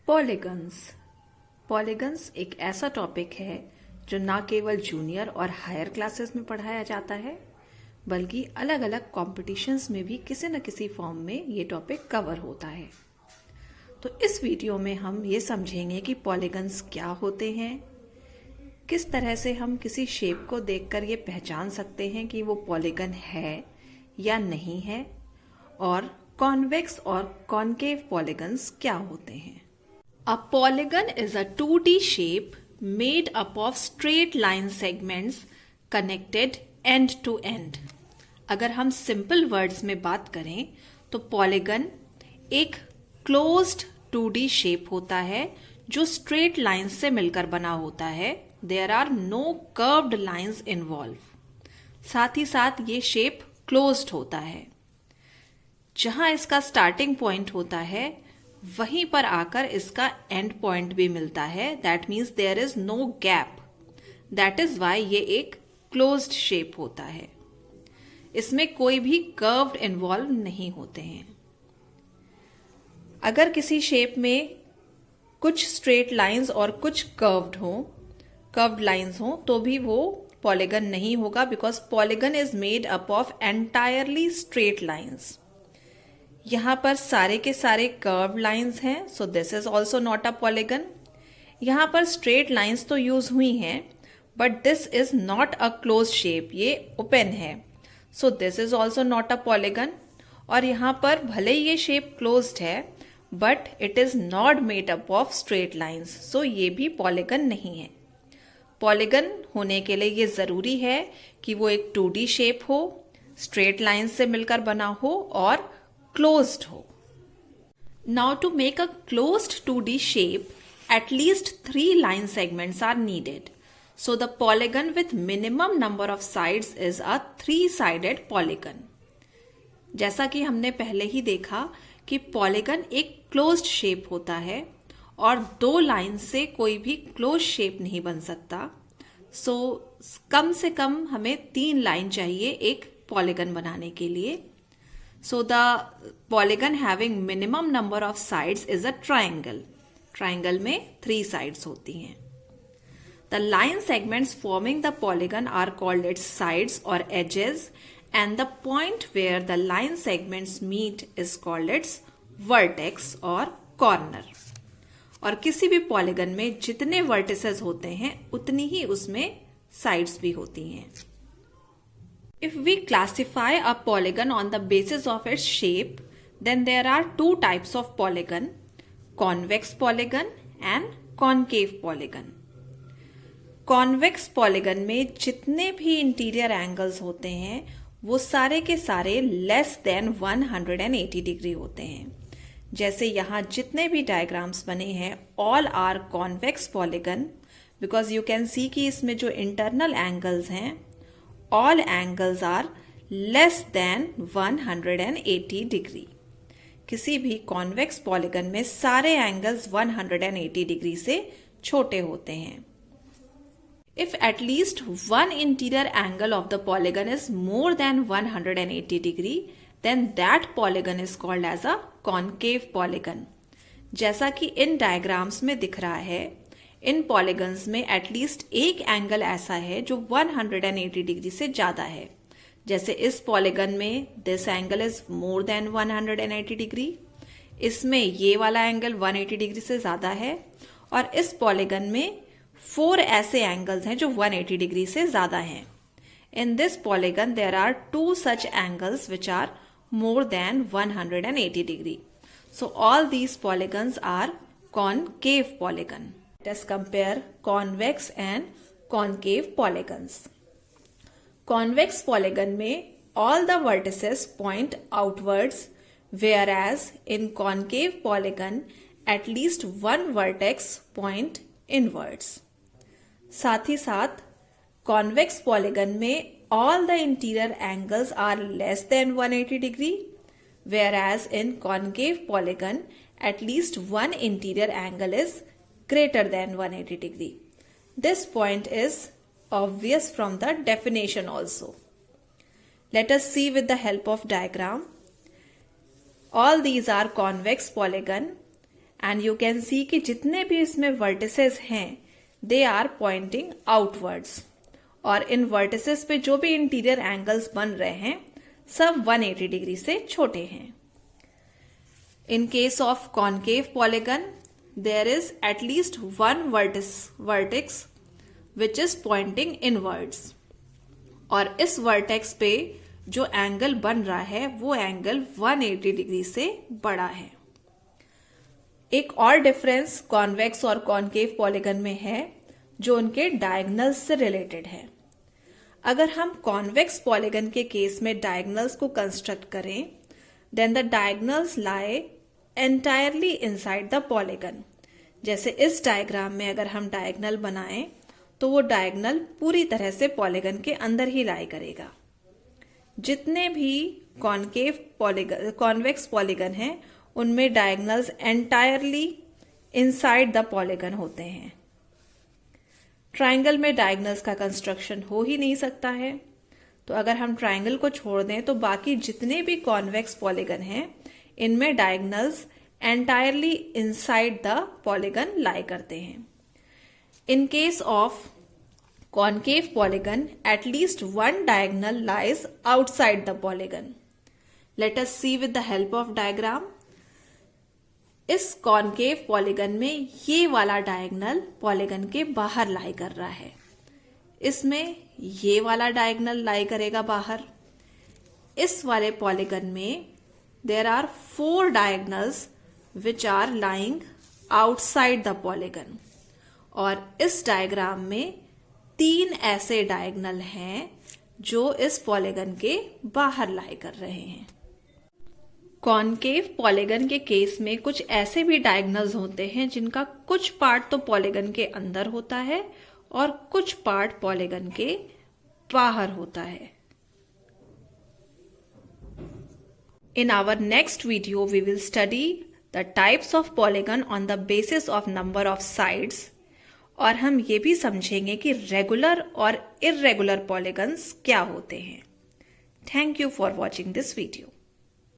Polygons. Polygons एक ऐसा topic है जो ना केवल जूनियर और हायर क्लासेस में पढ़ाया जाता है बल्कि अलग अलग कॉम्पिटिशन्स में भी किसी न किसी फॉर्म में ये टॉपिक कवर होता है। तो इस वीडियो में हम ये समझेंगे कि पॉलीगन्स क्या होते हैं, किस तरह से हम किसी शेप को देखकर ये पहचान सकते हैं कि वो पॉलीगन है या नहीं है, और कॉन्वेक्स और कॉन्केव पॉलीगन्स क्या होते हैं। A polygon is a 2D shape made up of straight line segments connected end to end. अगर हम सिंपल वर्ड्स में बात करें तो पॉलीगन एक क्लोज्ड 2D शेप होता है जो स्ट्रेट लाइंस से मिलकर बना होता है। There are no curved lines involve. साथ ही साथ ये शेप क्लोज्ड होता है। जहां इसका स्टार्टिंग पॉइंट होता है वहीं पर आकर इसका एंड पॉइंट भी मिलता है। That means there is no gap. That is why ये एक क्लोज्ड शेप होता है। इसमें कोई भी कर्व्ड इन्वॉल्व नहीं होते हैं। अगर किसी शेप में कुछ स्ट्रेट लाइंस और कुछ कर्व्ड लाइंस हो तो भी वो पॉलीगन नहीं होगा, because polygon is made up of entirely straight lines. यहां पर सारे के सारे कर्व लाइंस हैं, so this is also not a polygon. यहां पर स्ट्रेट लाइंस तो यूज हुई हैं but this is not a close shape, ये ओपन है, so this is also not a polygon. और यहां पर भले ये शेप क्लोज्ड है but it is not made up of straight lines, सो ये भी पॉलीगन नहीं है। पॉलीगन होने के लिए ये जरूरी है कि वो एक 2D शेप हो, स्ट्रेट लाइंस से मिलकर बना हो और closed हो। Now to make a closed 2D shape, at least 3 line segments are needed. So the polygon with minimum number of sides is a 3-sided polygon. जैसा कि हमने पहले ही देखा कि पॉलीगन एक closed shape होता है और 2 लाइन से कोई भी closed shape नहीं बन सकता। So कम से कम हमें 3 लाइन चाहिए एक पॉलीगन बनाने के लिए। So the polygon having minimum number of sides is a triangle. Triangle में 3 sides होती हैं। The line segments forming the polygon are called its sides or edges, and the point where the line segments meet is called its vertex or corner. और किसी भी polygon में जितने vertices होते हैं उतनी ही उसमें sides भी होती हैं। If we classify a polygon on the basis of its shape, then there are 2 types of polygon: convex polygon and concave polygon. Convex polygon में जितने भी इंटीरियर एंगल्स होते हैं वो सारे के सारे लेस देन 180 डिग्री होते हैं। जैसे यहाँ जितने भी डायग्राम्स बने हैं all are convex polygon, because you can see कि इसमें जो इंटरनल एंगल्स हैं all angles are less than 180 degree. किसी भी कॉन्वेक्स पॉलीगन में सारे एंगल्स 180 डिग्री से छोटे होते हैं। If at least one interior angle of the polygon is more than 180 degree, then that polygon is called as a concave polygon. जैसा कि इन डायग्राम्स में दिख रहा है, इन पॉलीगन्स में एटलीस्ट एक एंगल ऐसा है जो 180 डिग्री से ज्यादा है। जैसे इस पॉलीगन में this angle is more than 180 degree, इसमें ये वाला एंगल 180 डिग्री से ज्यादा है, और इस पॉलीगन में 4 ऐसे एंगल्स हैं जो 180 डिग्री से ज्यादा हैं। In this polygon there are 2 such angles which are more than 180 degree. So all these polygons are concave polygon. Let us compare convex and concave polygons. Convex polygon में all the vertices point outwards, whereas in concave polygon at least one vertex point inwards. साथ ही साथ convex polygon में all the interior angles are less than 180 degree, whereas in concave polygon at least one interior angle is greater than 180 degree. This point is obvious from the definition also. Let us see with the help of diagram. All these are convex polygon and you can see कि जितने भी इसमें vertices हैं they are pointing outwards, और इन vertices पे जो भी interior angles बन रहे हैं सब 180 डिग्री से छोटे हैं. In case of concave polygon, there is at least one vertex which is pointing inwards. और इस वर्टेक्स पे जो एंगल बन रहा है वो एंगल 180 डिग्री से बड़ा है. एक और डिफरेंस कॉन्वेक्स और कॉन्केव पॉलीगन में है जो उनके डायगोनल्स से रिलेटेड है. अगर हम कॉन्वेक्स पॉलीगन के केस में डायगोनल्स को कंस्ट्रक्ट करें, then the diagonals lie entirely inside the polygon. जैसे इस डायग्राम में अगर हम डायगोनल बनाएं तो वो डायगोनल पूरी तरह से पॉलीगन के अंदर ही लाई करेगा. जितने भी कॉन्वेक्स पॉलीगन हैं उनमें diagonals entirely inside the polygon होते हैं. ट्रायंगल में डायगोनल्स का कंस्ट्रक्शन हो ही नहीं सकता है. तो अगर हम ट्रायंगल को छोड़ दें तो बाकी जितने भी कॉन्वेक्स पॉलीगन हैं इनमें diagonals entirely inside the polygon lie करते हैं. In case of concave polygon, at least one diagonal lies outside the polygon. Let us see with the help of diagram. इस concave polygon में ये वाला diagonal polygon के बाहर लाई कर रहा है. इसमें ये वाला diagonal लाई करेगा बाहर. इस वाले polygon में there are 4 diagonals which are lying outside the polygon. और इस डायग्राम में 3 ऐसे डायगोनल हैं जो इस पॉलीगन के बाहर लाई कर रहे हैं. कॉन्केव पॉलीगन के केस में कुछ ऐसे भी डायगोनल्स होते हैं जिनका कुछ पार्ट तो पॉलीगन के अंदर होता है और कुछ पार्ट पॉलीगन के बाहर होता है. In our next video, we will study the types of polygon on the basis of number of sides. और हम ये भी समझेंगे कि रेगुलर और इर्रेगुलर पॉलीगन्स क्या होते हैं. Thank you for watching this video.